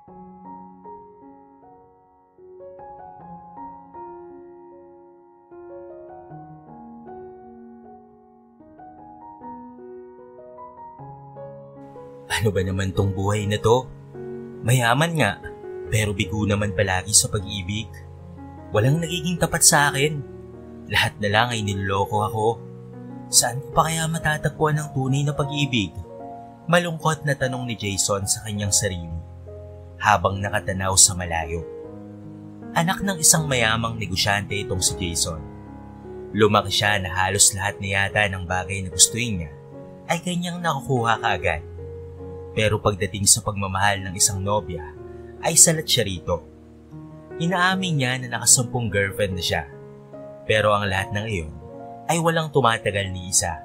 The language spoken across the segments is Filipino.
Ano ba naman tong buhay na to? Mayaman nga, pero bigo naman palagi sa pag-ibig. Walang nagiging tapat sa akin. Lahat na lang ay niloloko ako. Saan ko pa kaya matatagpuan ng tunay na pag-ibig? Malungkot na tanong ni Jason sa kanyang sarili, habang nakatanaw sa malayo. Anak ng isang mayamang negosyante itong si Jason. Lumaki siya na halos lahat na yata ng bagay na gustuin niya ay kanyang nakukuha kaagad. Pero pagdating sa pagmamahal ng isang nobya, ay salat siya rito. Inaamin niya na nakasampung girlfriend na siya. Pero ang lahat ng iyon ay walang tumatagal ni isa.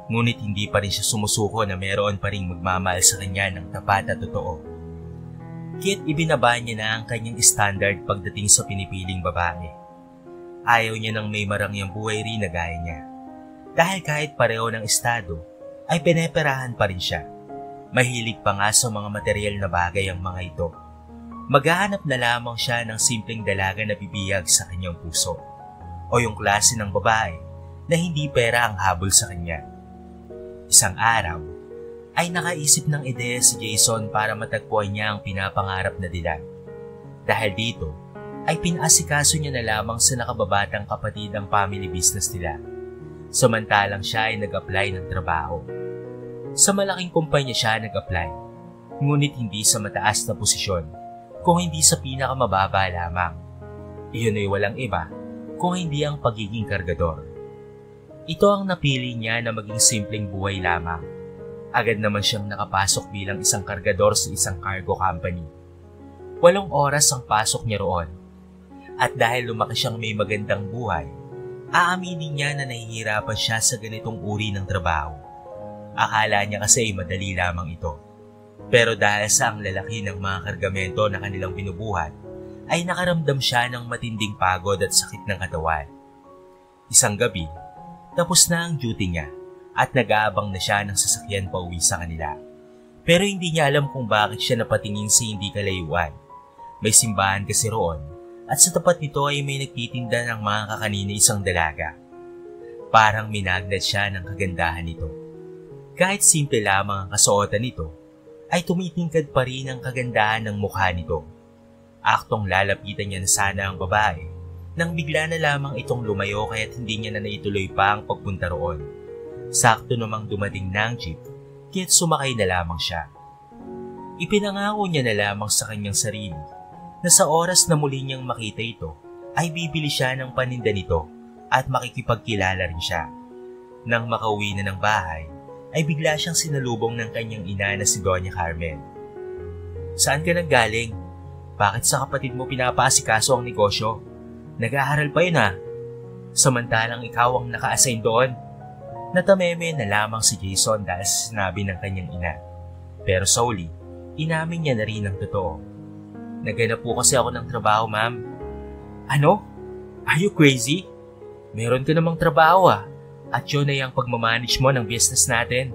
Ngunit hindi pa rin siya sumusuko na meron pa rin magmamahal sa kanya ng tapat at totoo. Kaya't ibinaba niya na ang kanyang standard pagdating sa pinipiling babae. Ayaw niya ng may marangyang buhay rin na gaya niya. Dahil kahit pareho ng estado, ay pineperahan pa rin siya. Mahilig pa nga sa mga material na bagay ang mga ito. Maghahanap na lamang siya ng simpleng dalaga na bibiyag sa kanyang puso. O yung klase ng babae na hindi pera ang habol sa kanya. Isang araw, ay nakaisip ng ideya si Jason para matagpuan niya ang pinapangarap na dilag. Dahil dito, ay pinaasikaso niya na lamang sa nakababatang kapatid ang family business nila. Samantalang siya ay nag-apply ng trabaho. Sa malaking kumpanya siya nag-apply, ngunit hindi sa mataas na posisyon, kung hindi sa pinakamababa lamang. Iyon ay walang iba, kung hindi ang pagiging kargador. Ito ang napili niya na maging simpleng buhay lamang. Agad naman siyang nakapasok bilang isang kargador sa isang cargo company. 8 oras ang pasok niya roon. At dahil lumaki siyang may magandang buhay, aaminin niya na nahihirapan siya sa ganitong uri ng trabaho. Akala niya kasi madali lamang ito. Pero dahil sa ang lalaki ng mga kargamento na kanilang binubuhat, ay nakaramdam siya ng matinding pagod at sakit ng katawan. Isang gabi, tapos na ang duty niya at nag-aabang na siya ng sasakyan pauwi sa kanila. Pero hindi niya alam kung bakit siya napatingin sa hindi kalayuan. May simbahan kasi roon at sa tapat nito ay may nagtitinda ng mga kakanina isang dalaga. Parang minagnat siya ng kagandahan nito. Kahit simple lamang ang kasuotan nito, ay tumitingkad pa rin ang kagandahan ng mukha nito. Aktong lalapitan niya na sana ang babae, nang bigla na lamang itong lumayo kaya't hindi niya na naituloy pa ang pagpunta roon. Sakto namang dumating na ang jeep, kaya't sumakay na lamang siya. Ipinangako niya na lamang sa kanyang sarili, na sa oras na muli niyang makita ito, ay bibili siya ng paninda nito at makikipagkilala rin siya. Nang makauwi na ng bahay, ay bigla siyang sinalubong ng kanyang ina na si Doña Carmen. Saan ka nanggaling? Bakit sa kapatid mo pinapaasikaso ang negosyo? Nag-aaral pa yun Samantalang ikaw ang naka-assign doon. Natameme na lamang si Jason dahil sa sinabi ng kanyang ina. Pero sa uli, inamin niya na rin ang totoo. Naghanap po kasi ako ng trabaho, ma'am. Ano? Are you crazy? Meron ka namang trabaho at yun ay ang pagmamanage mo ng business natin.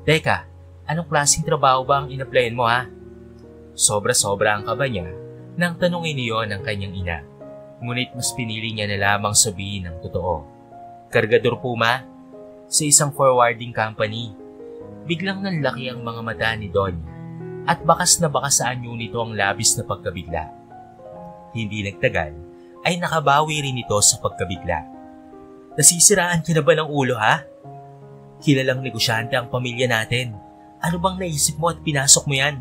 Teka, anong klaseng trabaho ba ang in-applyan mo Sobra-sobra ang kaba niya nang tanungin niyon ng kanyang ina. Ngunit mas pinili niya na lamang sabihin ang totoo. Kargador po sa isang forwarding company. Biglang nanlaki ang mga mata ni Donya at bakas na bakas sa anyo nito ang labis na pagkabigla. Hindi nagtagal ay nakabawi rin ito sa pagkabigla. Nasisiraan ka na ba ng ulo Kilalang negosyante ang pamilya natin. Ano bang naisip mo at pinasok mo yan?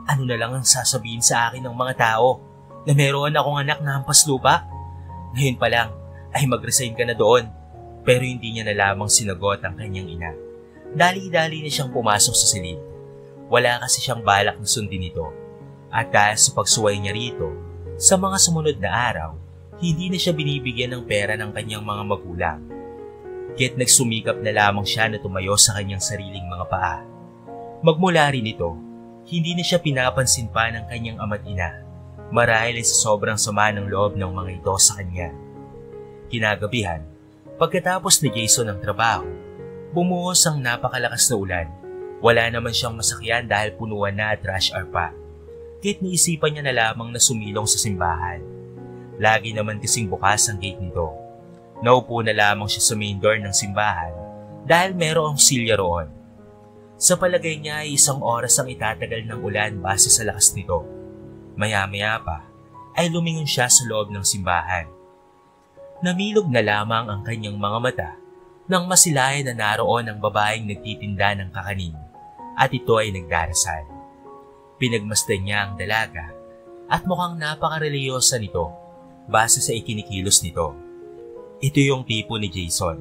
Ano na lang ang sasabihin sa akin ng mga tao? Na meron akong anak na hampas lupa? Ngayon pa lang ay mag-resign ka na doon. Pero hindi niya na lamang sinagot ang kanyang ina. Dali-dali na siyang pumasok sa silid. Wala kasi siyang balak na sundin ito. At dahil sa pagsuway niya rito, sa mga sumunod na araw, hindi na siya binibigyan ng pera ng kanyang mga magulang. Kaya't nagsumikap na lamang siya na tumayo sa kanyang sariling mga paa. Magmula rin ito, hindi na siya pinapansin pa ng kanyang ama't ina, marahil ay sa sobrang sama ng loob ng mga ito sa kanya. Kinagabihan, pagkatapos ni Jason ng trabaho, bumuhos ang napakalakas na ulan. Wala naman siyang masakyan dahil punuan na at rush hour pa. kahit naisipan niya na lamang na sumilong sa simbahan. Lagi naman kasing bukas ang gate nito. Naupo na lamang siya sa main door ng simbahan dahil merong silya roon. Sa palagay niya ay 1 oras ang itatagal ng ulan base sa lakas nito. Maya-maya pa ay lumingon siya sa loob ng simbahan. Namilog na lamang ang kanyang mga mata nang masilayan na naroon ang babaeng nagtitinda ng kakanin at ito ay nagdarasal. Pinagmasdan niya ang dalaga at mukhang napakareliyosa nito base sa ikinikilos nito. Ito yung tipo ni Jason,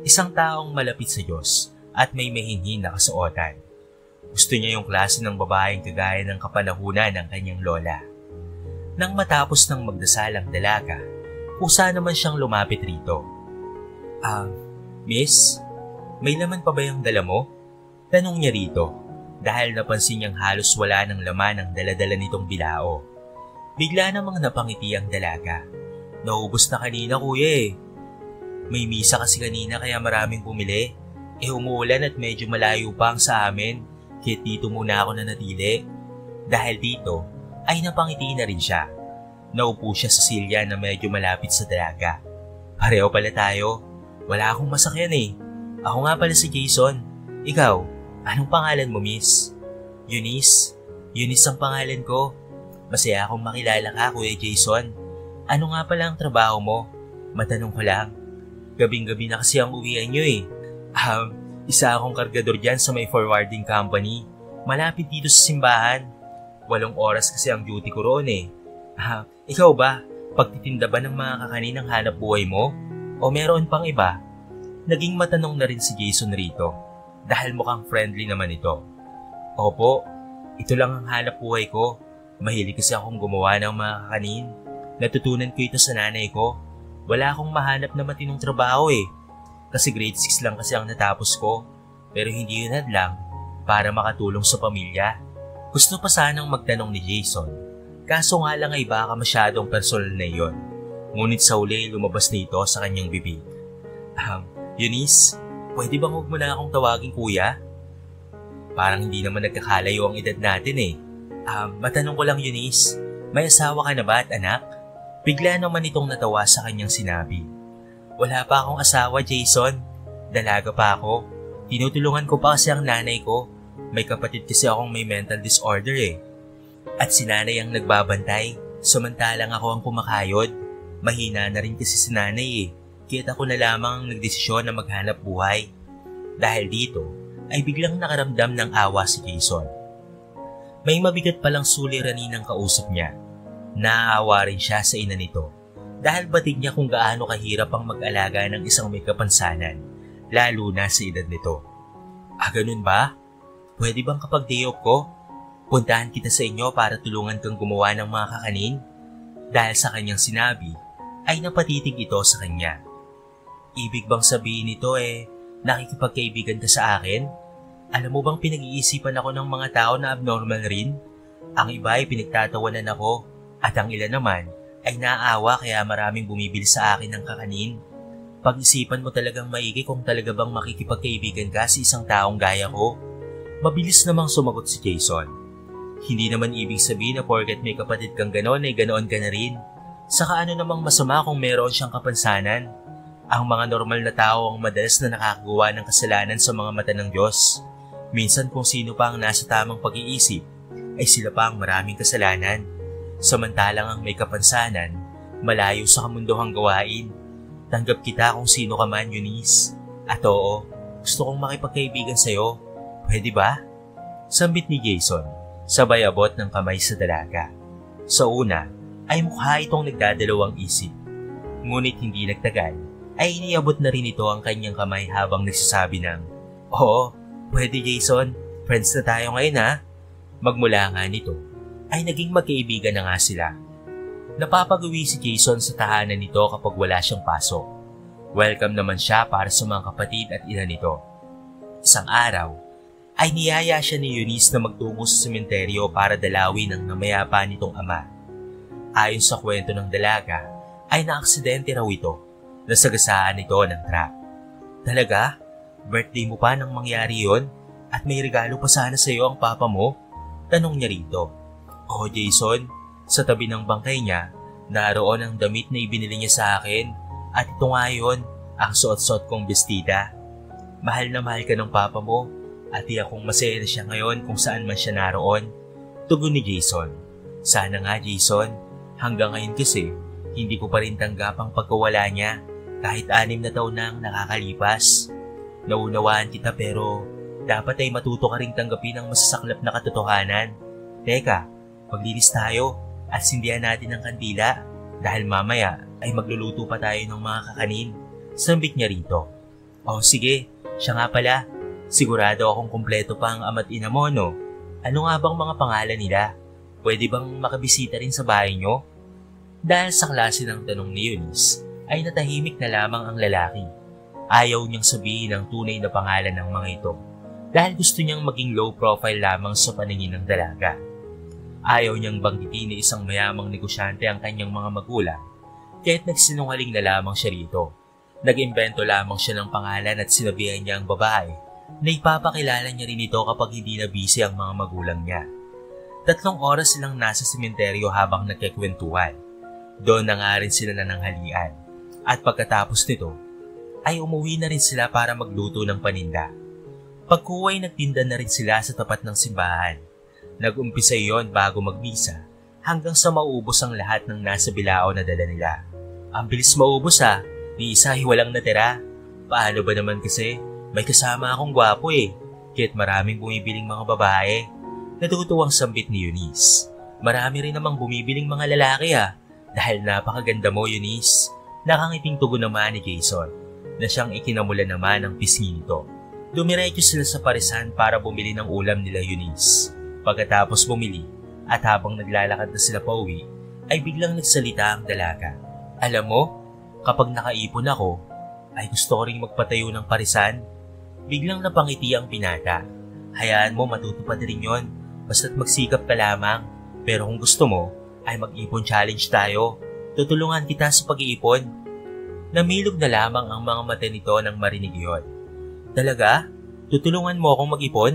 isang taong malapit sa Diyos at may mahinhin na kasuotan. Gusto niya yung klase ng babaeng kagaya ng kapanahunan ng kanyang lola. Nang matapos ng magdasal ang dalaga, kusa naman siyang lumapit rito. Miss, may laman pa ba yung dala mo? Tanong niya rito dahil napansin niyang halos wala ng laman ang daladala nitong bilao. Bigla namang napangiti ang dalaga. Naubos na kanina kuya eh. May misa kasi kanina kaya maraming bumili. Umuulan at medyo malayo pa ang sa amin, kaya dito muna ako nanatili. Dahil dito ay napangiti na rin siya. Naupo siya sa silya na medyo malapit sa dalaga. Pareho pala tayo. Wala akong masakyan eh. Ako nga pala si Jason. Ikaw, anong pangalan mo, miss? Eunice. Eunice ang pangalan ko. Masaya akong makilala ka, Kuya Jason. Ano nga pala ang trabaho mo? Matanong ko lang. Gabing-gabi na kasi ang uwian nyo eh. Isa akong kargador dyan sa may forwarding company. Malapit dito sa simbahan. 8 oras kasi ang duty ko roon eh. Ikaw ba? Pagtitinda ba ng mga kakanin ang hanap buhay mo? O meron pang iba? Naging matanong na rin si Jason rito dahil mukhang friendly naman ito. Opo, ito lang ang hanap buhay ko. Mahilig kasi akong gumawa ng mga kakanin. Natutunan ko ito sa nanay ko. Wala akong mahanap na matinong trabaho eh. Kasi grade 6 lang kasi ang natapos ko. Pero hindi yun hadlang para makatulong sa pamilya. Gusto pa sanang magtanong ni Jason. Kaso nga lang ay baka masyadong personal na iyon. Ngunit sa huli lumabas na ito sa kanyang bibig. Eunice, pwede bang huwag mo na akong tawagin kuya? Parang hindi naman nagkakalayo ang edad natin eh. Matanong ko lang Eunice, may asawa ka na ba at anak? Bigla naman itong natawa sa kanyang sinabi. Wala pa akong asawa, Jason. Dalaga pa ako. Tinutulungan ko pa kasi ang nanay ko. May kapatid kasi akong may mental disorder eh. At si nanay ang nagbabantay, samantalang ako ang kumakayod. Mahina na rin kasi si nanay eh. Kaya ako na lamang ang nagdesisyon na maghanap buhay. Dahil dito, ay biglang nakaramdam ng awa si Jason. May mabigat palang suliranin ng kausap niya. Naaawa rin siya sa ina nito dahil batig niya kung gaano kahirap ang mag-alaga ng isang may kapansanan, lalo na sa edad nito. Ganun ba? Pwede bang kapag day off ko, puntahan kita sa inyo para tulungan kang gumawa ng mga kakanin? Dahil sa kanyang sinabi, ay napatitig ito sa kanya. Ibig bang sabihin nito nakikipagkaibigan ka sa akin? Alam mo bang pinag-iisipan ako ng mga tao na abnormal rin? Ang iba ay pinagtatawanan ako. At ang ilan naman ay naaawa kaya maraming bumibili sa akin ng kakanin. Pag-isipan mo talagang maigi kung talaga bang makikipagkaibigan ka sa isang taong gaya ko. Mabilis namang sumagot si Jason. Hindi naman ibig sabihin na porket may kapatid kang ganon ay ganoon ka na rin. Saka ano namang masama kung meron siyang kapansanan. Ang mga normal na tao ang madalas na nakakagawa ng kasalanan sa mga mata ng Diyos. Minsan kung sino pa ang nasa tamang pag-iisip ay sila pa ang maraming kasalanan. Samantalang ang may kapansanan, malayo sa kamunduhang gawain. Tanggap kita kung sino ka man, Eunice. At oo, gusto kong makipagkaibigan sa'yo. Pwede ba? Sambit ni Jason, sabay abot ng kamay sa dalaga. Sa una, ay mukha itong nagdadalawang isip. Ngunit hindi nagtagal, ay iniabot na rin ito ang kanyang kamay habang nagsasabi ng, Oo, pwede Jason, friends na tayo ngayon ha. Magmula nga nito, ay naging magkaibigan na nga sila. Napapagawi si Jason sa tahanan nito kapag wala siyang pasok. Welcome naman siya para sa mga kapatid at ina nito. Isang araw, ay niyaya siya ni Eunice na magtungo sa sementeryo para dalawin ang namayapa nitong ama. Ayon sa kwento ng dalaga, ay naaksidente raw ito. Nasagasaan ito ng truck. Talaga? Birthday mo pa nang mangyari yon? At may regalo pa sana sa iyo ang papa mo? Tanong niya rito. Oh Jason, sa tabi ng bangkay niya, naroon ang damit na ibinili niya sa akin at ito nga yun, ang suot-suot kong bestida. Mahal na mahal ka ng papa mo at tiyak kong masaya na siya ngayon kung saan man siya naroon. Tugon ni Jason. Sana nga Jason, hanggang ngayon kasi hindi ko pa rin tanggap ang pagkawala niya kahit 6 na taon nang nakakalipas. Naunawaan kita pero dapat ay matuto ka ring tanggapin ang masasaklap na katotohanan. Teka, maglinis tayo at sindihan natin ang kandila dahil mamaya ay magluluto pa tayo ng mga kakanin. Sambit niya rito. Oh sige, siya nga pala. Sigurado akong kumpleto pa ang ama't ina mo, no? Ano nga bang mga pangalan nila? Pwede bang makabisita rin sa bahay nyo? Dahil sa klase ng tanong ni Eunice, ay natahimik na lamang ang lalaki. Ayaw niyang sabihin ang tunay na pangalan ng mga ito dahil gusto niyang maging low profile lamang sa paningin ng dalaga. Ayaw niyang banggitin ni isang mayamang negosyante ang kanyang mga magulang kaya't nagsinungaling na lamang siya rito. Nag-imbento lamang siya ng pangalan at sinabihan niya ang babae na ipapakilala niya rin ito kapag hindi na busy ang mga magulang niya. 3 oras silang nasa sementeryo habang nagkikwentuhan. Doon na nga rin sila nananghalian. At pagkatapos nito, ay umuwi na rin sila para magluto ng paninda. Pagkuway nagtinda na rin sila sa tapat ng simbahan. Nag-umpisa yon bago magmisa hanggang sa maubos ang lahat ng nasa bilao na dala nila. Ang bilis maubos ha, ni isa ay walang natira. Paano ba naman kasi? May kasama akong gwapo eh, kaya't maraming bumibiling mga babae. Natutuwang sambit ni Eunice. Marami rin namang bumibiling mga lalaki ha, dahil napakaganda mo Eunice. Nakangiting tugon naman ni Jason na siyang ikinamula naman ng pisngi nito. Dumiretso sila sa parisan para bumili ng ulam nila Eunice. Pagkatapos bumili at habang naglalakad na sila pauwi, ay biglang nagsalita ang dalaga. Alam mo, kapag nakaipon ako, ay gusto ko ring magpatayo ng parisan. Biglang napangiti ang binata. Hayaan mo matutupad rin yon, basta't magsikap ka lamang. Pero kung gusto mo, ay mag-ipon challenge tayo. Tutulungan kita sa pag-iipon. Namilog na lamang ang mga mata nito nang marinig yon. Talaga? Tutulungan mo akong mag-ipon?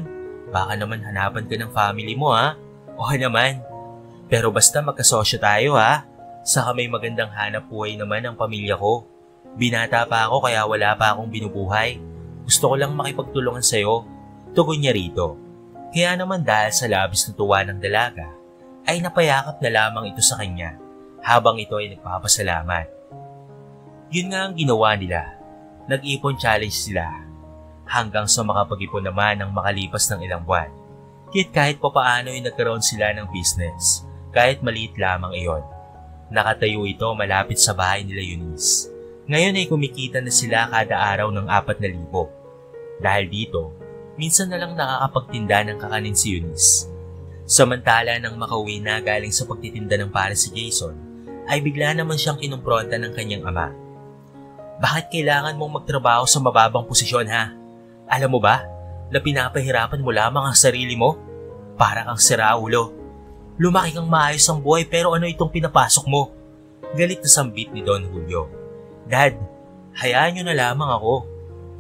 Baka naman hanapan ka ng family mo ha? Oo naman. Pero basta magkasosyo tayo ha? Saka may magandang hanap buhay naman ang pamilya ko. Binata pa ako kaya wala pa akong binubuhay. Gusto ko lang makipagtulungan sa'yo. Tugon niya rito. Kaya naman dahil sa labis na tuwa ng dalaga, ay napayakap na lamang ito sa kanya habang ito ay nagpapasalamat. Yun nga ang ginawa nila. Nag-ipon challenge sila hanggang sa makapag-ipon naman ng makalipas ng ilang buwan. Kahit papaano ay nagkaroon sila ng business, kahit maliit lamang iyon. Nakatayo ito malapit sa bahay nila Eunice. Ngayon ay kumikita na sila kada araw ng 4,000. Dahil dito, minsan na lang nakakapagtinda ng kakanin si Eunice. Samantala nang makauwi na galing sa pagtitinda ng para si Jason, ay bigla naman siyang kinumpronta ng kanyang ama. Bakit kailangan mong magtrabaho sa mababang posisyon ha? Alam mo ba na pinapahirapan mo lamang ang sarili mo? Para kang siraulo. Lumaki kang maayos ang buhay pero ano itong pinapasok mo? Galit na sambit ni Don Julio. Dad, hayaan niyo na lamang ako.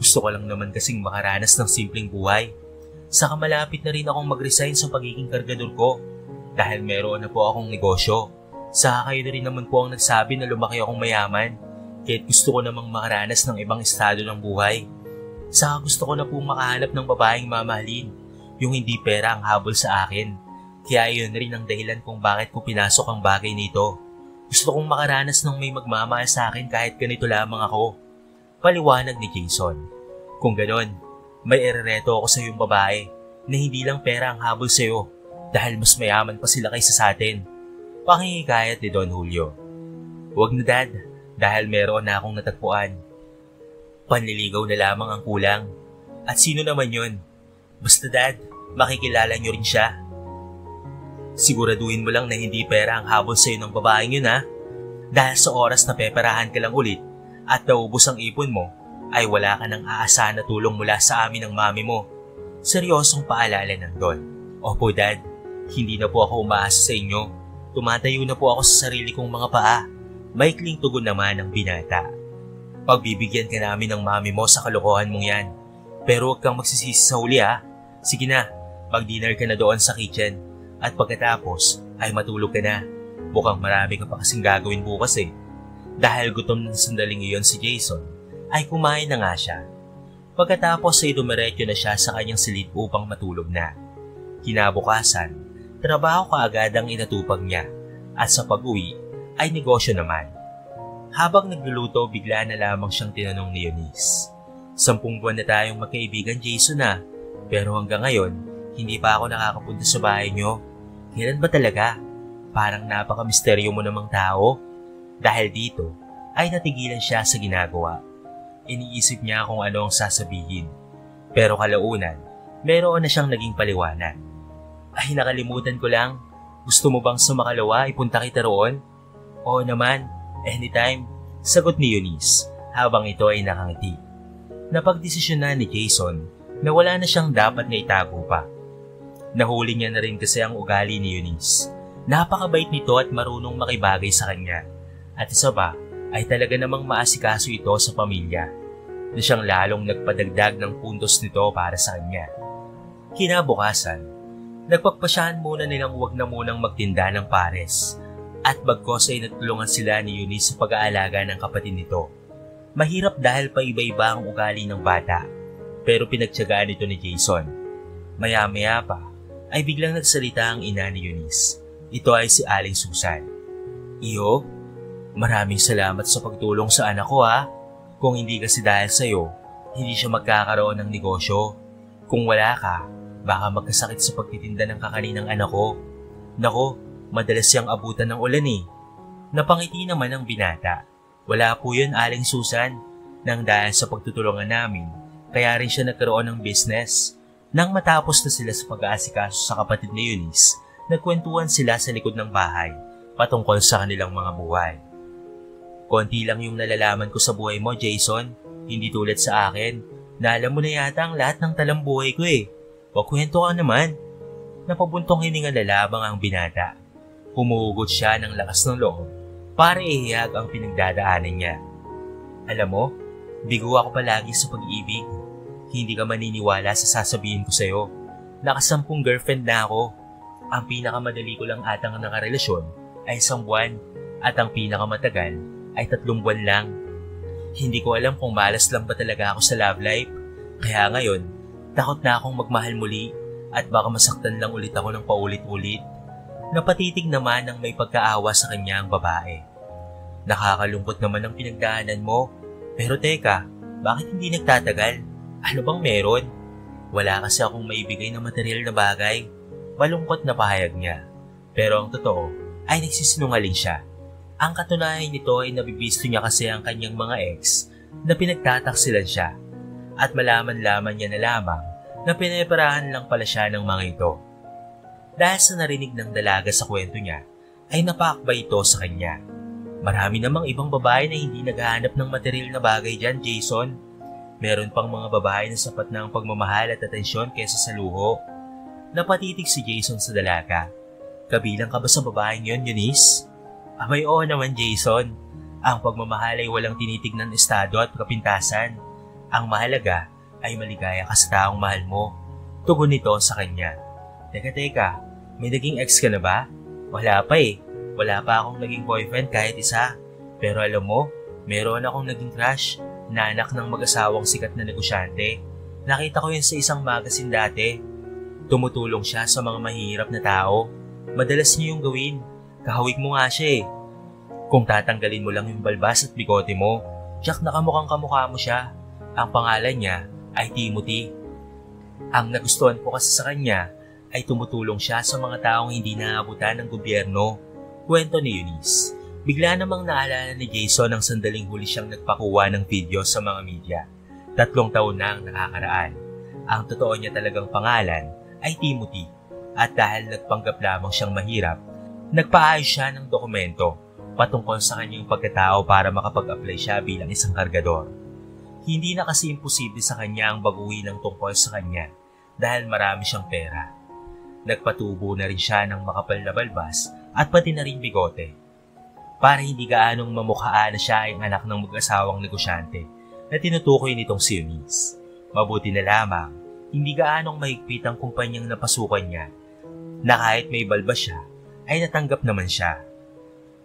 Gusto ko lang naman kasing makaranas ng simpleng buhay. Saka malapit na rin akong mag-resign sa pagiging kargador ko dahil meron na po akong negosyo. Saka kayo na rin naman po ang nagsabi na lumaki akong mayaman kaya't gusto ko namang makaranas ng ibang estado ng buhay. Saka gusto ko na po makahanap ng babaeng mamahalin, yung hindi pera ang habol sa akin. Kaya yun rin ang dahilan kung bakit ko pinasok ang bagay nito. Gusto kong makaranas ng may magmamahal sa akin kahit ganito lamang ako. Paliwanag ni Jason. Kung ganon, may erereto ako sa iyong babae na hindi lang pera ang habol sa iyo dahil mas mayaman pa sila kaysa sa atin. Pakingikayat ni Don Julio. Huwag na dad, dahil meron na akong natagpuan. Panliligaw na lamang ang kulang. At sino naman yun? Basta dad, makikilala niyo rin siya. Siguraduhin mo lang na hindi pera ang habol sa iyo ng babaeng yun ha. Dahil sa oras na peperahan ka lang ulit at naubos ang ipon mo, ay wala ka nang aasahan na tulong mula sa amin ng mami mo. Seryosong paalala ng Don. Opo dad, hindi na po ako umaasa sa inyo. Tumatayo na po ako sa sarili kong mga paa. Maikling tugon naman ng binata. Pagbibigyan ka namin ng mami mo sa kalokohan mong yan. Pero huwag kang magsisisi sa huli ha. Sige na, mag-dinner ka na doon sa kitchen. At pagkatapos, Ay matulog ka na. Mukhang marami ka pa kasing gagawin bukas eh. Dahil gutom ng sandaling iyon si Jason, ay kumain na nga siya. Pagkatapos ay dumiretso na siya sa kanyang silid upang matulog na. Kinabukasan, trabaho kaagad ang inatupag niya at sa pag-uwi ay negosyo naman. Habang nagluluto, bigla na lamang siyang tinanong ni Eunice. 10 buwan na tayong magkaibigan, Jason na, pero hanggang ngayon, hindi pa ako nakakapunta sa bahay niyo. Kailan ba talaga? Parang napaka-misteryo mo namang tao. Dahil dito, ay natigilan siya sa ginagawa. Iniisip niya kung ano ang sasabihin. Pero kalaunan, meron na siyang naging paliwanag. Ay nakalimutan ko lang, gusto mo bang sa makalawa ipunta kita roon? Oo naman, anytime, sagot ni Eunice habang ito ay nakangiti. Napagdesisyonan ni Jason na wala na siyang dapat na itago pa. Nahuli niya na rin kasi ang ugali ni Eunice. Napakabait nito at marunong makibagay sa kanya. At isa pa, ay talaga namang maasikaso ito sa pamilya, na siyang lalong nagpadagdag ng puntos nito para sa kanya. Kinabukasan, nagpagpasyahan muna nilang huwag na munang magtinda ng pares, at bagkos ay natulungan sila ni Eunice sa pag-aalaga ng kapatid nito. Mahirap dahil paiba-iba ang ugali ng bata, pero pinagtiyagaan ito ni Jason. Maya-maya pa, ay biglang nagsalita ang ina ni Eunice. Ito ay si Aling Susan. Iyo, maraming salamat sa pagtulong sa anak ko ha. Kung hindi kasi dahil sa'yo, hindi siya magkakaroon ng negosyo. Kung wala ka, baka magkasakit sa pagtitinda ng kakaninang anak ko. Nako, madalas siyang abutan ng ulan eh. Napangiti naman ang binata. Wala po yun, Aling Susan. Nang dahil sa pagtutulungan namin, kaya rin siya nagkaroon ng business. Nang matapos na sila sa pag-aasikaso sa kapatid ni Eunice, nagkwentuhan sila sa likod ng bahay patungkol sa kanilang mga buhay. Konti lang yung nalalaman ko sa buhay mo, Jason. Hindi tulad sa akin, na alam mo na yata ang lahat ng talambuhay ko eh. Pagkwento ka naman. Napabuntong hininga na labang ang binata. Humuhugot siya ng lakas ng loob para ihiyag ang pinagdadaanan niya. Alam mo, bigo ako palagi sa pag-ibig. Hindi ka maniniwala sa sasabihin ko sa'yo. Nakasampung girlfriend na ako. Ang pinakamadali ko lang atang nakarelasyon ay 1 buwan at ang pinakamatagal ay 3 buwan lang. Hindi ko alam kung malas lang ba talaga ako sa love life. Kaya ngayon, takot na akong magmahal muli at baka masaktan lang ulit ako ng paulit-ulit. Napatitig naman ang may pagkaawa sa kanya ang babae. Nakakalungkot naman ang pinagdaanan mo. Pero teka, bakit hindi nagtatagal? Ano bang meron? Wala kasi akong maibigay na material na bagay. Malungkot na pahayag niya. Pero ang totoo ay nagsisinungaling siya. Ang katunayan nito ay nabibisto niya kasi ang kanyang mga ex na pinagtataksilan siya. At malaman-laman niya na lamang na pineparahan lang pala siya ng mga ito. Dahil sa narinig ng dalaga sa kwento niya, ay napakbay ito sa kanya. Marami namang ibang babae na hindi naghahanap ng material na bagay dyan, Jason. Meron pang mga babae na sapat na ang pagmamahal at atensyon kaysa sa luho. Napatitig si Jason sa dalaga. Kabilang ka ba sa babaeng yon, Eunice? Abay oo naman, Jason. Ang pagmamahal ay walang tinitignan estado at kapintasan. Ang mahalaga ay maligaya ka sa taong mahal mo. Tugon nito sa kanya. Teka, may naging ex ka na ba? Wala pa eh. Wala pa akong naging boyfriend kahit isa. Pero alam mo, meron akong naging crush na anak ng mag-asawang sikat na negosyante. Nakita ko yun sa isang magazine dati. Tumutulong siya sa mga mahihirap na tao. Madalas niya yung gawin. Kahawig mo nga siya eh. Kung tatanggalin mo lang yung balbas at bigote mo, tiyak na kamukhang kamukha mo siya. Ang pangalan niya ay Timothy. Ang nagustuhan ko kasi sa kanya ay tumutulong siya sa mga taong hindi naabutan ng gobyerno. Kwento ni Eunice. Bigla namang naalala ni Jason ang sandaling huli siyang nagpakuha ng video sa mga media. 3 taon na ang nakakaraan. Ang totoo niya talagang pangalan ay Timothy. At dahil nagpanggap lamang siyang mahirap, nagpaayos siya ng dokumento patungkol sa kanyang pagkatao para makapag-apply siya bilang isang kargador. Hindi na kasi imposible sa kanya ang baguhin ng tungkol sa kanya dahil marami siyang pera. Nagpatubo na rin siya ng makapal na balbas at pati na rin bigote. Para hindi gaanong mamukhaan na siya ay anak ng mag-asawang negosyante na tinutukoy nitong si Eunice. Mabuti na lamang, hindi gaanong mahigpit ang kumpanyang napasukan niya na kahit may balbas siya, ay natanggap naman siya.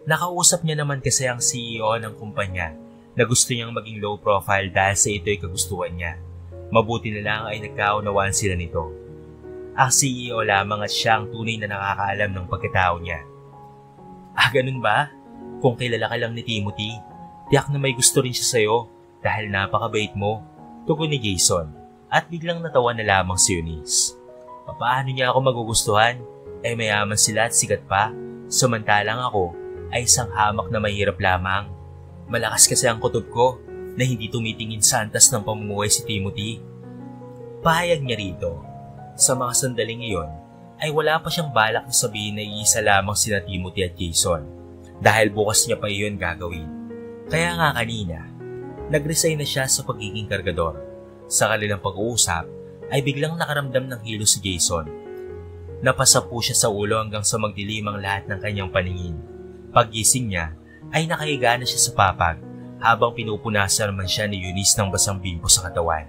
Nakausap niya naman kasi ang CEO ng kumpanya na gusto niyang maging low profile dahil sa ito'y kagustuhan niya. Mabuti na lang ay nagkaunawaan sila nito. Ang CEO lamang at siya ang tunay na nakakaalam ng pagkatao niya. Ganun ba? Kung kilala ka lang ni Timothy, tiyak na may gusto rin siya sa'yo dahil napakabait mo, tugon ni Jason at biglang natawa na lamang si Eunice. Paano niya ako magugustuhan? Mayaman sila at sikat pa, samantalang ako ay isang hamak na mahirap lamang. Malakas kasi ang kutob ko na hindi tumitingin sa antas ng pamumuhay si Timothy. Pahayag niya rito. Sa mga sandaling iyon ay wala pa siyang balak na sabihin na iisa lamang sina Timothy at Jason dahil bukas niya pa iyon gagawin. Kaya nga kanina, nag-resign na siya sa pagiging kargador. Sa kanilang pag-uusap ay biglang nakaramdam ng hilo si Jason. Napasa po siya sa ulo hanggang sa magdilim ang lahat ng kanyang paningin. Paggising niya ay nakahiga na siya sa papag habang pinupunasan naman siya ni Eunice ng basang bimbo sa katawan.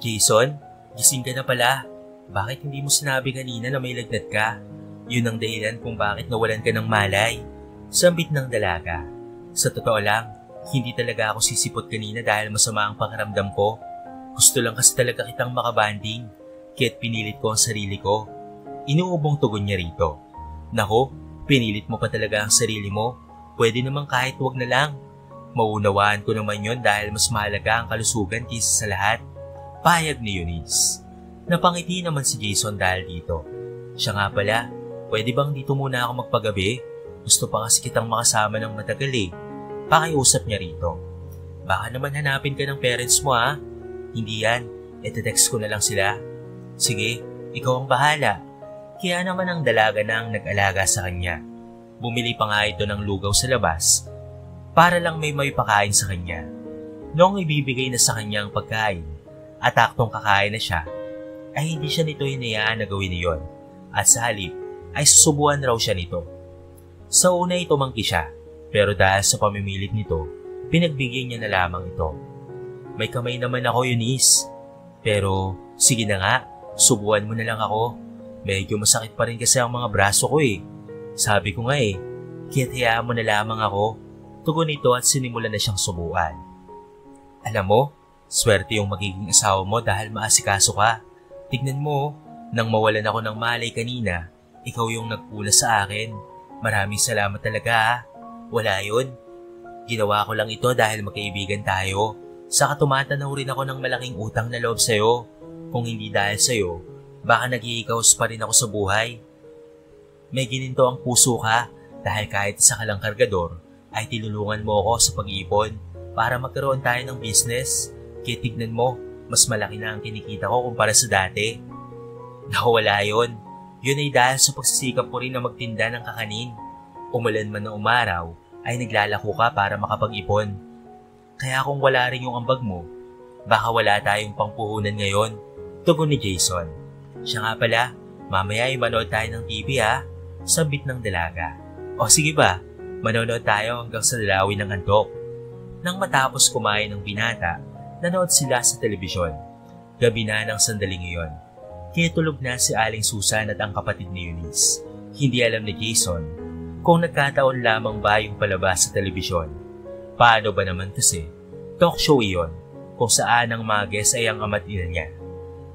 Jason, gising ka na pala. Bakit hindi mo sinabi kanina na may lagnat ka? Yun ang dahilan kung bakit nawalan ka ng malay. Sambit ng dalaga. Sa totoo lang, hindi talaga ako sisipot kanina dahil masama ang pakiramdam ko. Gusto lang kasi talaga kitang makabanding, kaya't pinilit ko ang sarili ko. Inuubong tugon niya rito. Nako, pinilit mo pa talaga ang sarili mo. Pwede naman kahit wag na lang. Maunawaan ko naman yon dahil mas mahalaga ang kalusugan kaysa sa lahat. Pahayag ni Eunice. Napangiti naman si Jason dahil dito. Siya nga pala, pwede bang dito muna ako magpagabi? Gusto pa kasi kitang makasama ng matagal eh. Pakiusap niya rito. Baka naman hanapin ka ng parents mo ha? Hindi yan, ete-text ko na lang sila. Sige, ikaw ang bahala. Kaya naman ang dalaga na ang nag-alaga sa kanya. Bumili pa nga ito ng lugaw sa labas para lang may pakain sa kanya. Noong ibibigay na sa kanya ang pagkain at aktong kakain na siya, ay hindi siya nito hinayaan na gawin niyon at sa halip ay susubuan raw siya nito. Sa una ito mangki siya, pero dahil sa pamimilit nito, pinagbigyan niya na lamang ito. May kamay naman ako, Eunice. Pero sige na nga, subuan mo na lang ako. Medyo masakit pa rin kasi ang mga braso ko eh. Sabi ko nga eh, kaya't hayaan mo na lamang ako. Tugon nito at sinimulan na siyang subuan. Alam mo, swerte yung magiging asawa mo dahil maasikaso ka. Tignan mo, nang mawalan ako ng malay kanina, ikaw yung nagpula sa akin. Maraming salamat talaga ha. Wala yun. Ginawa ko lang ito dahil magkaibigan tayo. Saka tumatanaw rin ako ng malaking utang na loob sa'yo. Kung hindi dahil sa'yo, baka nag-iikaws pa rin ako sa buhay. May gininto ang puso ka dahil kahit isa ka lang kargador, ay tinulungan mo ako sa pag-iipon para magkaroon tayo ng business. Kaya tignan mo, mas malaki na ang kinikita ko kumpara sa dati. Nakawala yun. Yun ay dahil sa pagsisikap ko rin na magtinda ng kakanin. Umulan man na umaraw, ay naglalako ka para makapag-ipon. Kaya kung wala rin yung ambag mo, baka wala tayong pangpuhunan ngayon. Tugon ni Jason. Siya nga pala, mamaya ay manood tayo ng TV ha. Sabit ng dalaga. O sige ba, manonood tayo hanggang sa dalawin ng antok. Nang matapos kumain ng binata, nanood sila sa telebisyon. Gabi na ng sandaling iyon. Kaya tulog na si Aling Susan at ang kapatid ni Eunice. Hindi alam ni Jason kung nagkataon lamang ba yung palabas sa telebisyon. Paano ba naman kasi? Talk show iyon kung saan ang mga guest ay ang ama't ina niya.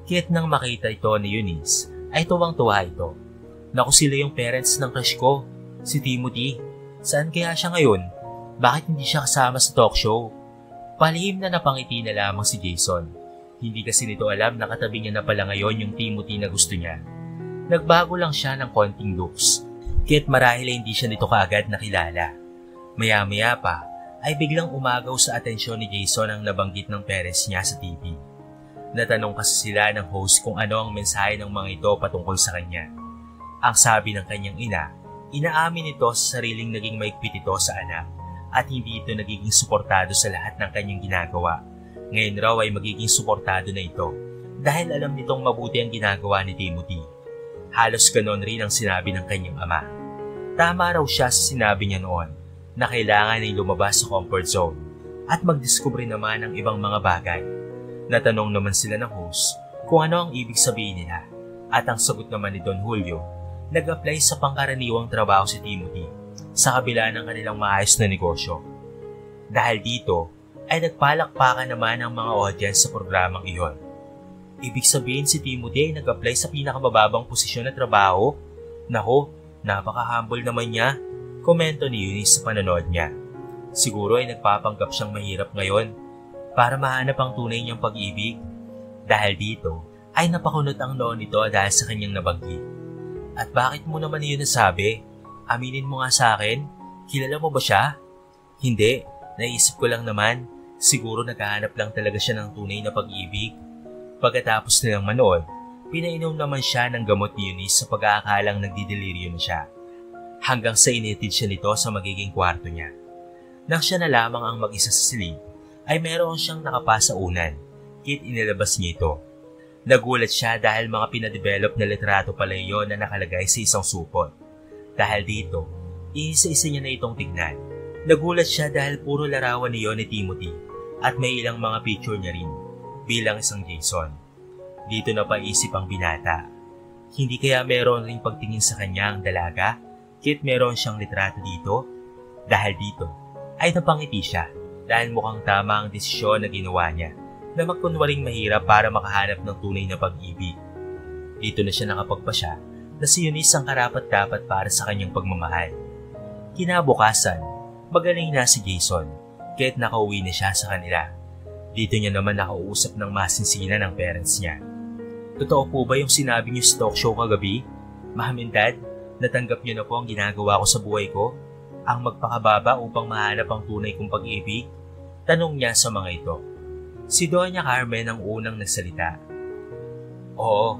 Kaya't nang makita ito ni Eunice ay tuwang-tuwa ito. Naku, sila yung parents ng crush ko, si Timothy. Saan kaya siya ngayon? Bakit hindi siya kasama sa talk show? Palihim na napangiti na lamang si Jason. Hindi kasi nito alam na katabi niya na pala ngayon yung Timothy na gusto niya. Nagbago lang siya ng konting looks, kaya't marahil ay hindi siya nito kaagad nakilala. Maya-maya pa, ay biglang umagaw sa atensyon ni Jason ang nabanggit ng parents niya sa TV. Natanong kasi sila ng host kung ano ang mensahe ng mga ito patungkol sa kanya. Ang sabi ng kanyang ina, inaamin nito sa sariling naging maigpit ito sa anak at hindi ito nagiging suportado sa lahat ng kanyang ginagawa. Ngayon raw ay magiging suportado na ito dahil alam nitong mabuti ang ginagawa ni Timothy. Halos ganon rin ang sinabi ng kanyang ama. Tama raw siya sa sinabi niya noon na kailangan ay lumabas sa comfort zone at magdiskubre naman ng ibang mga bagay. Natanong naman sila ng host kung ano ang ibig sabihin nila at ang sagot naman ni Don Julio nag-apply sa pangkaraniwang trabaho si Timothy sa kabila ng kanilang maayos na negosyo. Dahil dito ay nagpalakpakan naman ang mga audience sa programang iyon. Ibig sabihin si Timothy ay nag-apply sa pinakamababang posisyon na trabaho? Nako, napaka-humble naman niya, komento ni Eunice sa panonood niya. Siguro ay nagpapanggap siyang mahirap ngayon para mahanap ang tunay niyang pag-ibig. Dahil dito ay napakunot ang noon nito dahil sa kanyang nabanggit. At bakit mo naman iyon nasabi? Aminin mo nga sa akin, kilala mo ba siya? Hindi, naisip ko lang naman, siguro naghahanap lang talaga siya ng tunay na pag-ibig. Pagkatapos nilang manood, pinainom naman siya ng gamot ni Eunice sa pag-aakalang nagdideliryo na siya. Hanggang sa initid siya nito sa magiging kwarto niya. Nang siya na lamang ang mag-isa sa silid, ay meron siyang nakapasa unan, kit inilabas niya ito. Nagulat siya dahil mga pinadevelop na litrato pala iyon na nakalagay sa isang supot. Dahil dito, iisa-isa niya na itong tignan. Nagulat siya dahil puro larawan niyon ni Timothy at may ilang mga picture niya rin bilang isang Jason. Dito na paisip ang binata. Hindi kaya meron ring pagtingin sa kanya ang dalaga? Kit meron siyang litrato dito? Dahil dito, ay napangiti siya dahil mukhang tama ang desisyon na ginawa niya na magkunwaring mahirap para makahanap ng tunay na pag-ibig. Dito na siya nakapagpasya na si Eunice ang karapat-dapat para sa kanyang pagmamahal. Kinabukasan, magaling na si Jason, kaya't nakauwi na siya sa kanila. Dito niya naman nakausap ng masinsinan ng parents niya. Totoo po ba yung sinabi niyo sa talk show kagabi? Ma'am and Dad, natanggap niyo na po ang ginagawa ko sa buhay ko? Ang magpakababa upang mahanap ang tunay kong pag-ibig? Tanong niya sa mga ito. Si Doña Carmen ang unang nagsalita. Oo,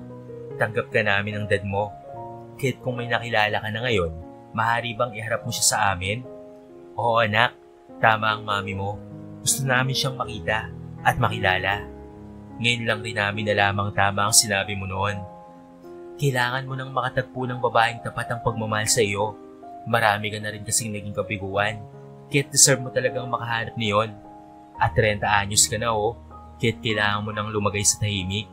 tanggap ka namin ng dad mo. Kahit kung may nakilala ka na ngayon, maaari bang iharap mo siya sa amin? Oo anak, tama ang mami mo. Gusto namin siyang makita at makilala. Ngayon lang rin namin nalamang tama ang sinabi mo noon. Kailangan mo nang makatagpo ng babaeng tapat ang pagmamahal sa iyo. Marami ka na rin kasing naging kabiguan. Kaya't deserve mo talagang makahanap niyon. At 30 anyos ka na kaya't kailangan mo nang lumagay sa tahimik.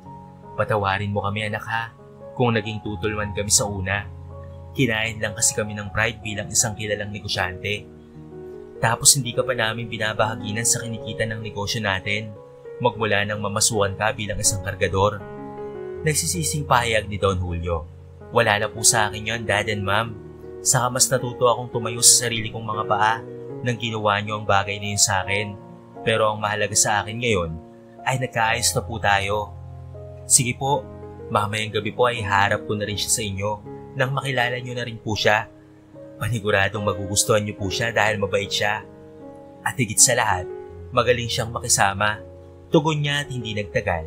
Patawarin mo kami anak ha, kung naging tutol man kami sa una. Kinain lang kasi kami ng pride bilang isang kilalang negosyante. Tapos hindi ka pa namin binabahaginan sa kinikita ng negosyo natin, magmula nang mamasukan ka bilang isang kargador. Nagsisising pahayag ni Don Julio. Wala na po sa akin yon, Dad and Ma'am. Saka mas natuto akong tumayo sa sarili kong mga paa nang ginawa niyo ang bagay na yun sa akin. Pero ang mahalaga sa akin ngayon ay nagkaayos na po tayo. Sige po, mamayang gabi po ay harap ko na rin siya sa inyo nang makilala niyo na rin po siya. Paniguradong magugustuhan niyo po siya dahil mabait siya. At higit sa lahat, magaling siyang makisama. Tugon niya at hindi nagtagal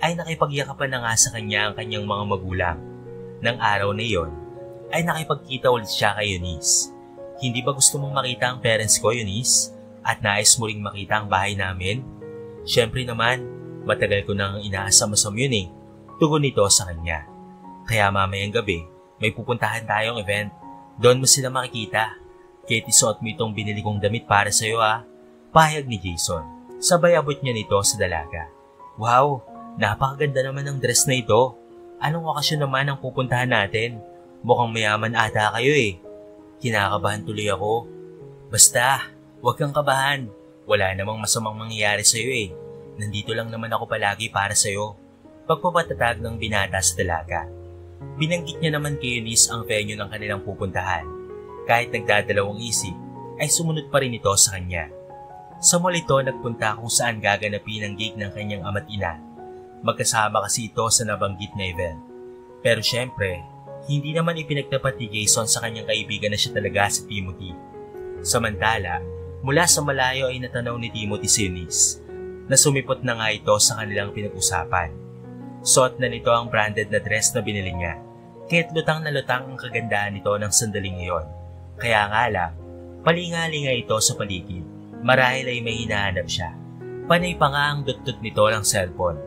ay nakipagyakapan na nga sa kanya ang kanyang mga magulang. Nang araw na iyon ay nakipagkita ulit siya kay Eunice. Hindi ba gusto mong makita ang parents ko, Eunice? At nais mo ring makita ang bahay namin? Siyempre naman, matagal ko nang inaasam-asam yun Tugon nito sa kanya. Kaya mamayang gabi, may pupuntahan tayong event. Doon mo sila makikita. Kahit isuot mo itong binili kong damit para sa'yo Pahayag ni Jason. Sabay abot niya nito sa dalaga. Wow, napakaganda naman ng dress na ito. Anong okasyon naman ang pupuntahan natin? Mukhang mayaman ata kayo Kinakabahan tuloy ako. Basta, huwag kang kabahan. Wala namang masamang mangyayari sa'yo Nandito lang naman ako palagi para sa'yo. Pagpapatatag ng binata sa dalaga. Binanggit niya naman kay Eunice ang venue ng kanilang pupuntahan. Kahit nagdadalawang isip, ay sumunod pa rin ito sa kanya. Sa mall ito nagpunta kung saan gaganapin ang gig ng kanyang ama't ina. Magkasama kasi ito sa nabanggit na event. Pero syempre, hindi naman ipinagtapat ni Jason sa kanyang kaibigan na siya talaga si Timothy. Samantala, mula sa malayo ay natanaw ni Timothy si Eunice na sumipot na nga ito sa kanilang pinag-usapan. Suot na nito ang branded na dress na binili niya, kaya't lutang na lutang ang kagandahan nito ng sandaling iyon. Kaya nga lang, palinga-linga ito sa paligid, marahil ay may hinahanap siya. Panay pa nga ang dut-dut nito ng cellphone.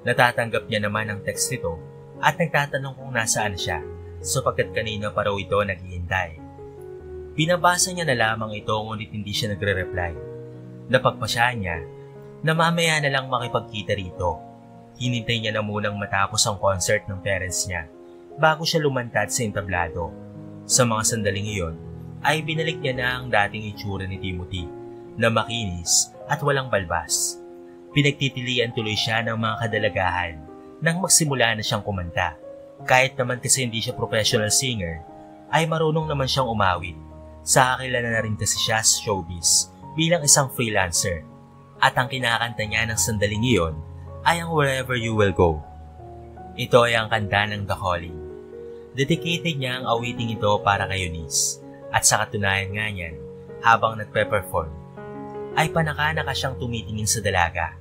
Natatanggap niya naman ang text nito at nagtatanong kung nasaan siya sapagkat kanina pa raw ito naghihintay. Binabasa niya na lamang ito ngunit hindi siya nagre-reply. Napagpasya niya na mamaya na lang makipagkita rito. Hinintay niya na munang matapos ang concert ng parents niya bago siya lumantad sa entablado. Sa mga sandaling iyon, ay binalik niya na ang dating itsura ni Timothy na makinis at walang balbas. Pinagtitilian tuloy siya ng mga kadalagahan nang magsimula na siyang kumanta. Kahit naman kasi hindi siya professional singer, ay marunong naman siyang umawit. Sa kakilala na rin kasi siya sa showbiz bilang isang freelancer. At ang kinakanta niya ng sandaling iyon ay ang Wherever You Will Go. Ito ay ang kanta ng The Calling. Dedicated niya ang awiting ito para kay Eunice. At sa katunayan nga niyan, habang nagpe-perform, ay panaka-naka siyang tumitingin sa dalaga.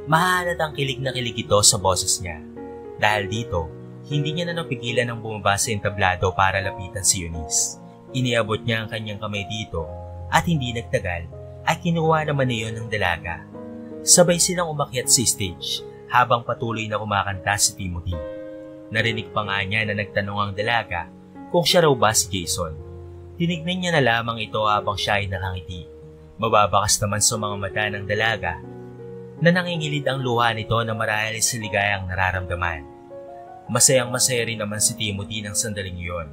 Mahalatang kilig na kilig ito sa boses niya. Dahil dito, hindi niya na napigilan ng bumaba sa entablado para lapitan si Eunice. Iniabot niya ang kanyang kamay dito at hindi nagtagal ay kinuha naman niyon ng dalaga. Sabay silang umakyat sa stage habang patuloy na kumakanta si Timothy. Narinig pa nga niya na nagtanong ang dalaga kung siya raw ba si Jason. Tinignan niya na lamang ito habang siya ay nakangiti. Mababakas naman sa mga mata ng dalaga na nangingilid ang luha nito na marahil sa ligayang nararamdaman. Masayang-masaya rin naman si Timothy ng sandaling iyon.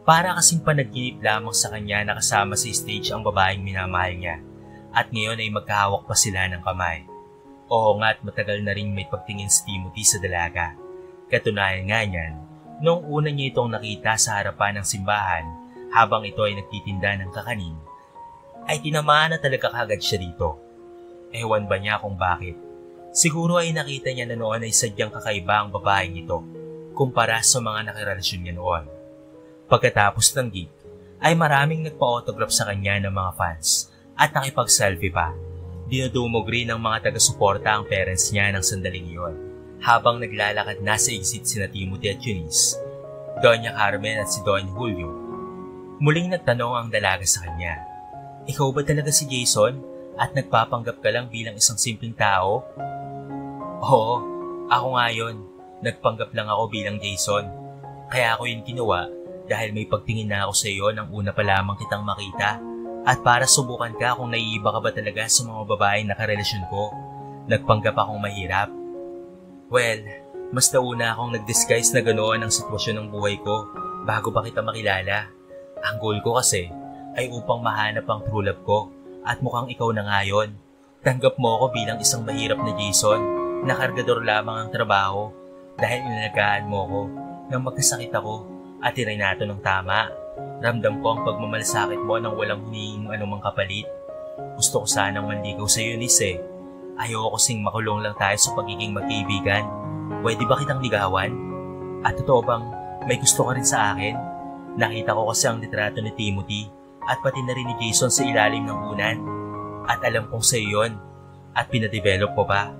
Para kasing panaginip lamang sa kanya na kasama sa stage ang babaeng minamahal niya at ngayon ay magkahawak pa sila ng kamay. Oo nga at matagal na rin may pagtingin si Timothy sa dalaga. Katunayan nga niyan, noong una niya itong nakita sa harapan ng simbahan habang ito ay nagtitinda ng kakanin, ay tinamaan na talaga kagad siya dito. Ewan ba niya kung bakit? Siguro ay nakita niya na noon ay sadyang kakaiba ang babaeng ito kumpara sa mga nakirelasyon niya noon. Pagkatapos ng gig, ay maraming nagpa-autograph sa kanya ng mga fans at nakipag-selfie pa. Dinudumog rin ng mga taga-suporta ang parents niya ng sandaling iyon. Habang naglalakad na sa exit sina Timothy at Eunice, Doña Carmen at si Don Julio, muling nagtanong ang dalaga sa kanya, "Ikaw ba talaga si Jason at nagpapanggap ka lang bilang isang simpleng tao?" "Oo, ako nga yun. Nagpanggap lang ako bilang Jason. Kaya ako yun ginawa dahil may pagtingin na ako sa iyo nang una pa lamang kitang makita at para subukan ka kung naiiba ka ba talaga sa mga babaeng nakarelasyon ko. Nagpanggap akong mahirap. Well, mas nauna akong nag-disguise na ganoon ang sitwasyon ng buhay ko bago pa kita makilala. Ang goal ko kasi ay upang mahanap ang true love ko at mukhang ikaw na nga yun. Tanggap mo ako bilang isang mahirap na Jason na kargador lamang ang trabaho dahil inalagaan mo ko nang magkasakit ako at tinay ng tama. Ramdam ko ang pagmamalasakit mo nang walang hinihing anumang kapalit. Gusto ko sanang manligaw sa iyo, Eunice. Ayoko kasing makulong lang tayo sa pagiging magkaibigan. Pwede ba kitang ligawan? At totoo bang may gusto ka rin sa akin? Nakita ko kasi ang litrato ni Timothy at pati na rin ni Jason sa ilalim ng unan. At alam kong sa iyo yun. At pinadevelop ko pa.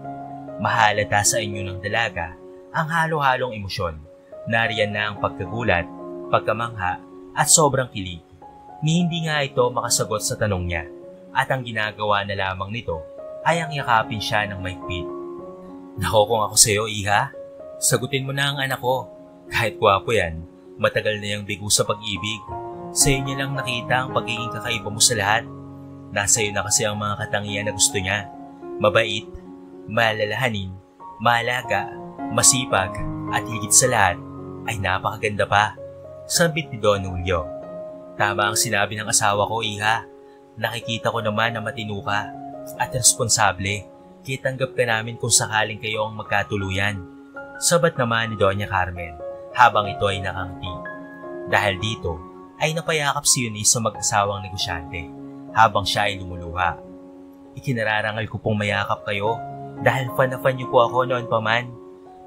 Mahalata sa inyo ng dalaga ang halo-halong emosyon. Nariyan na ang pagkagulat, pagkamangha at sobrang kilig. Ni hindi nga ito makasagot sa tanong niya at ang ginagawa na lamang nito ay ang yakapin siya ng mahigpit. Nako kung ako sa iyo, iha, sagutin mo na ang anak ko. Kahit gwapo yan, matagal na yung bigo sa pag-ibig. Sa iyo niya lang nakita ang pagiging kakaiba mo sa lahat. Nasa iyo na kasi ang mga katangian na gusto niya. Mabait, malalahanin, maalaga, masipag, at higit sa lahat ay napakaganda pa. Sambit ni Don Julio. Tama ang sinabi ng asawa ko, iha. Nakikita ko naman na matino ka at responsable. Kaya tanggap ka namin kung sakaling kayo ang magkatuluyan. Sabat naman ni Doña Carmen habang ito ay nakangiti. Dahil dito ay napayakap si Eunice sa mag-asawang negosyante habang siya ay lumuluha. Ikinararangal ko pong mayakap kayo dahil fan na fan niyo po ako noon pa man.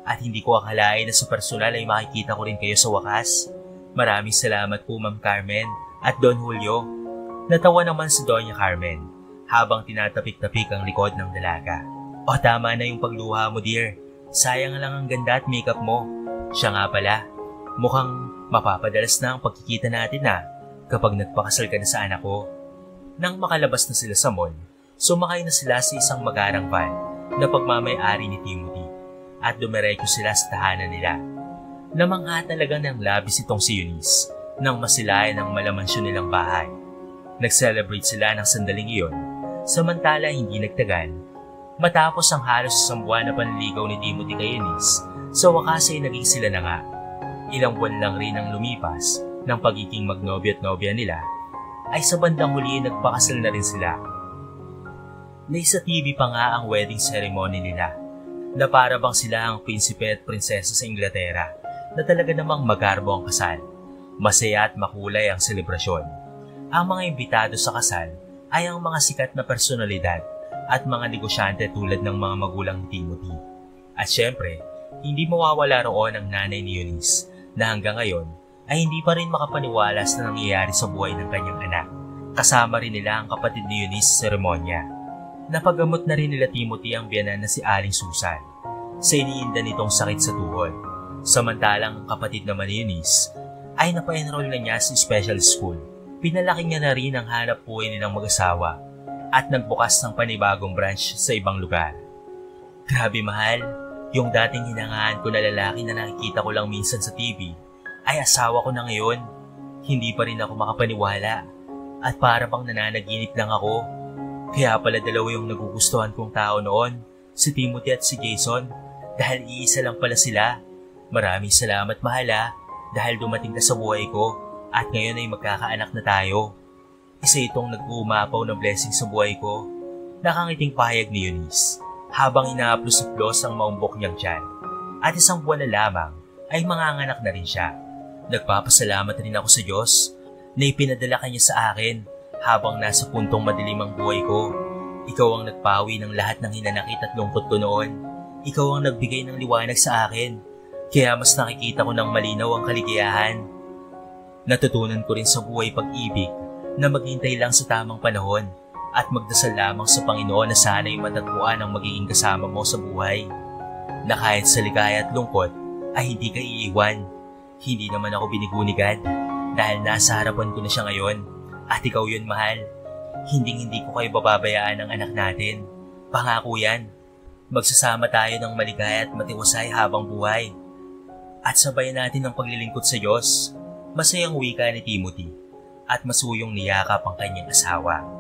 At hindi ko akalain na sa personal ay makikita ko rin kayo sa wakas. Maraming salamat po Ma'am Carmen at Don Julio. Natawa naman si Doña Carmen habang tinatapik-tapik ang likod ng dalaga. O tama na yung pagluha mo dear. Sayang lang ang ganda at makeup mo. Siya nga pala, mukhang mapapadalas na ang pagkikita natin kapag nagpakasal ka na sa anak ko. Nang makalabas na sila sa mall, sumakay na sila sa isang magarang van na pagmamay-ari ni Timothy. At dumiretso sila sa tahanan nila. Namangha talaga ng labis itong si Eunice nang masilayan ang malamansyon nilang bahay. Nag-celebrate sila ng sandaling iyon, samantala hindi nagtagal. Matapos ang halos isang buwan na panliligaw ni Timothy kay Eunice, sa wakas ay naging sila na nga. Ilang buwan lang rin ang lumipas ng pagiging magnobyo at nobya nila, ay sa bandang huli nagpakasal na rin sila. Sa TV pa nga ang wedding ceremony nila, na para bang sila ang prinsipe at prinsesa sa Inglaterra, na talaga namang magarbo ang kasal. Masaya at makulay ang selebrasyon. Ang mga imbitado sa kasal ay ang mga sikat na personalidad at mga negosyante tulad ng mga magulang ni Timothy. At syempre, hindi mawawala roon ang nanay ni Eunice na hanggang ngayon ay hindi pa rin makapaniwala sa nangyayari sa buhay ng kanyang anak. Kasama rin nila ang kapatid ni Eunice sa seremonya. Napagamot na rin nila Timothy ang biyanan na si Aling Susan sa iniinda nitong sakit sa tuhod. Samantalang ang kapatid naman ni Eunice ay napa-enroll na niya sa special school. Pinalaki niya na rin ang hanap buhay nilang mag-asawa at nagbukas ng panibagong branch sa ibang lugar. Grabe mahal, yung dating hinangaan ko na lalaki na nakikita ko lang minsan sa TV ay asawa ko na ngayon. Hindi pa rin ako makapaniwala at para bang nananaginip lang ako. Kaya pala dalawa yung nagugustuhan kong tao noon, si Timothy at si Jason, dahil iisa lang pala sila. Maraming salamat mahal dahil dumating ka sa buhay ko at ngayon ay magkakaanak na tayo. Isa itong nag-uumapaw na blessing sa buhay ko. Nakangiting pahayag ni Eunice habang inaaplos-aplos ang maumbok niyang tiyan. At isang buwan na lamang ay manganganak na rin siya. Nagpapasalamat rin ako sa Diyos na ipinadala ka niya sa akin habang nasa puntong madilim ang buhay ko. Ikaw ang nagpawi ng lahat ng hinanakit at lungkot ko noon. Ikaw ang nagbigay ng liwanag sa akin. Kaya mas nakikita ko ng malinaw ang kaligayahan. Natutunan ko rin sa buhay pag-ibig na maghintay lang sa tamang panahon at magdasal lamang sa Panginoon na sana'y matatpuan ang magiging kasama mo sa buhay. Na kahit sa ligaya at lungkot ay hindi ka iiwan. Hindi naman ako binigunigan dahil nasa harapan ko na siya ngayon. At ikaw yun mahal. Hindi ko kayo bababayaan ng anak natin. Pangako yan. Magsasama tayo ng maligaya at matiwasay habang buhay. At sabayan natin ang paglilingkod sa Diyos. Masayang wika ni Timothy at masuyong niyakap ang kanyang asawa.